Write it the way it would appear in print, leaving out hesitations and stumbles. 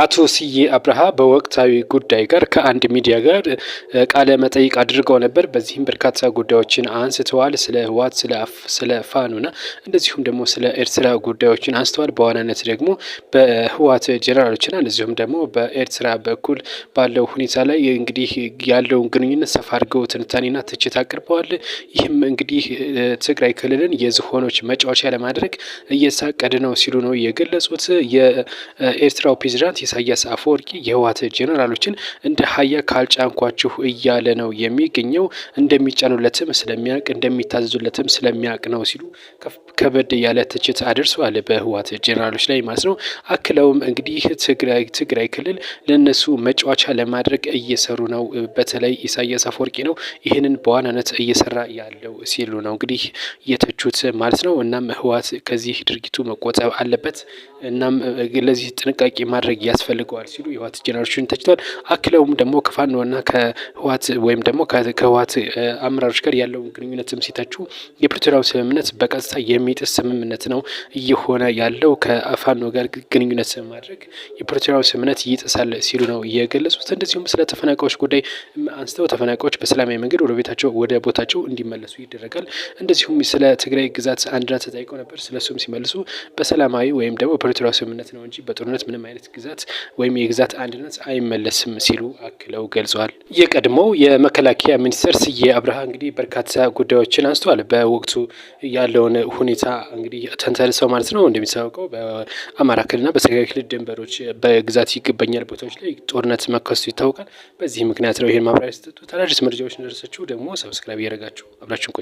አቶ ስዬ አብርሃ በወቅታዊ ጉዳይ ጋር ከአንድ ሚዲያ ጋር ቃለ መጠይቅ አድርገው ነበር። በዚህም በርካታ ጉዳዮችን አንስተዋል። ስለ ህወሓት፣ ስለ ፋኖና እንደዚሁም ደግሞ ስለ ኤርትራ ጉዳዮችን አንስተዋል። በዋናነት ደግሞ በህወሓት ጄኔራሎችና እንደዚሁም ደግሞ በኤርትራ በኩል ባለው ሁኔታ ላይ እንግዲህ ያለውን ግንኙነት ሰፋ አድርገው ትንታኔና ትችት አቅርበዋል። ይህም እንግዲህ ትግራይ ክልልን የዝሆኖች መጫወቻ ለማድረግ እየታቀደ ነው ሲሉ ነው የገለጹት። የኤርትራው ፕሬዚዳንት ኢሳያስ አፈወርቂ የህወሓት ጄኔራሎችን እንደ ሀያ ካልጫንኳችሁ እያለ ነው የሚገኘው። እንደሚጫኑለትም ስለሚያውቅ እንደሚታዘዙለትም ስለሚያውቅ ነው ሲሉ ከበድ ያለ ትችት አድርሰዋል በህወሓት ጄኔራሎች ላይ ማለት ነው። አክለውም እንግዲህ ትግራይ ክልል ለነሱ መጫወቻ ለማድረግ እየሰሩ ነው። በተለይ ኢሳያስ አፈወርቂ ነው ይህንን በዋናነት እየሰራ ያለው ሲሉ ነው እንግዲህ የተቹት ማለት ነው። እናም ህወሓት ከዚህ ድርጊቱ መቆጠብ አለበት፣ እናም ለዚህ ጥንቃቄ ማድረግ ያስፈልገዋል ሲሉ የህወሓት ጄኔራሎችን ተችተዋል። አክለውም ደግሞ ከፋኖና ከህወሓት ወይም ደግሞ ከህወሓት አመራሮች ጋር ያለውን ግንኙነትም ሲተቹ የፕሪቶሪያው ስምምነት በቀጥታ የሚጥስ ስምምነት ነው እየሆነ ያለው። ከፋኖ ጋር ግንኙነት ማድረግ የፕሪቶሪያው ስምምነት ይጥሳል ሲሉ ነው የገለጹት። እንደዚሁም ስለ ተፈናቃዮች ጉዳይ አንስተው ተፈናቃዮች በሰላማዊ መንገድ ወደ ቦታቸው እንዲመለሱ ይደረጋል። እንደዚሁም ስለ ትግራይ ግዛት አንድነት ተጠይቀው ነበር። ስለሱም ሲመልሱ በሰላማዊ ወይም ደግሞ ፕሪቶሪያው ስምምነት ነው እንጂ በጦርነት ምንም አይነት ግዛት ወይም የግዛት አንድነት አይመለስም ሲሉ አክለው ገልጸዋል። የቀድሞው የመከላከያ ሚኒስትር ስዬ አብርሃ እንግዲህ በርካታ ጉዳዮችን አንስተዋል። በወቅቱ ያለውን ሁኔታ እንግዲህ ተንተርሰው ማለት ነው። እንደሚታወቀው በአማራ ክልልና በትግራይ ክልል ድንበሮች በግዛት ይገባኛል ቦታዎች ላይ ጦርነት መከሰቱ ይታወቃል። በዚህ ምክንያት ነው ይህን ማብራሪያ የሰጡት። አዳዲስ መረጃዎች እንደደረሳችሁ ደግሞ ሰብስክራይብ እያደረጋችሁ አብራችሁን ቆዩ።